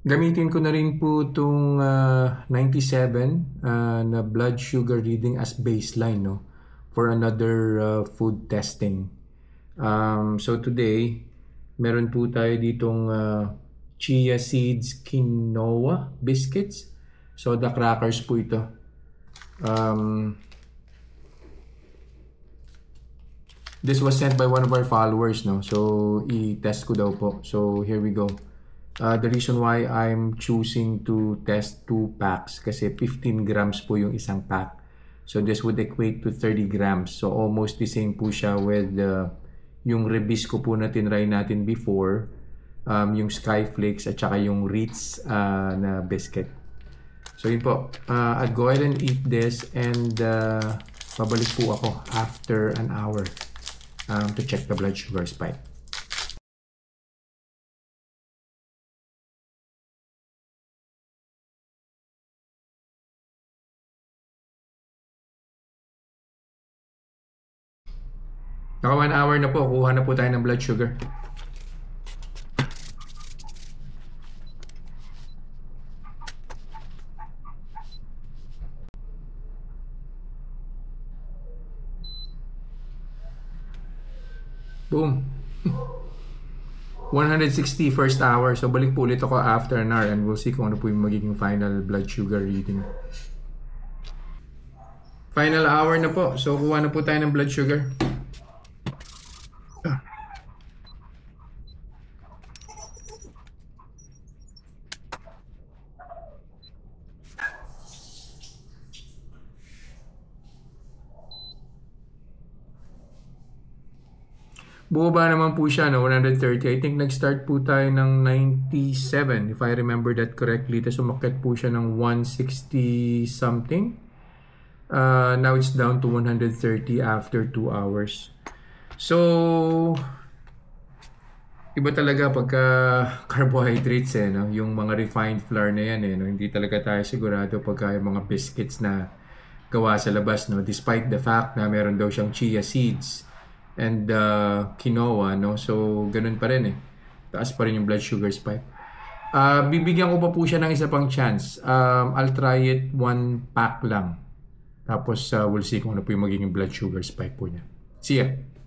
Gamitin ko na rin po itong 97 na blood sugar reading as baseline, no, for another food testing. So today, meron po tayo ditong chia seeds quinoa biscuits. So the crackers po ito. This was sent by one of our followers, no? So i-test ko daw po. So here we go. The reason why I'm choosing to test 2 packs kasi 15 grams po yung isang pack. So this would equate to 30 grams. So almost the same po siya with yung Rebisco po na tinry natin before, yung Skyflakes at saka yung Ritz na biscuit. So yun po. I'll go ahead and eat this and babalik po ako after an hour to check the blood sugar spike. Naka 1 hour na po, kuha na po tayo ng blood sugar. Boom. 160 first hour. So balik po ulit ako after an hour and we'll see kung ano po yung magiging final blood sugar reading. Final hour na po. So kuha na po tayo ng blood sugar. Bumaba naman po siya, no? 130. I think nag-start po tayo ng 97, if I remember that correctly. Tapos umakyat po siya ng 160 something. Now it's down to 130 after 2 hours. So, iba talaga pagka carbohydrates, no? Yung mga refined flour na yan, no? Hindi talaga tayo sigurado pagka yung mga biscuits na gawa sa labas, no? Despite the fact na meron daw siyang chia seeds and quinoa, no? So, ganun pa rin, taas pa rin yung blood sugar spike. Bibigyan ko pa po siya ng isa pang chance. I'll try it 1 pack lang. Tapos, we'll see kung ano po yung magiging blood sugar spike po niya. See ya!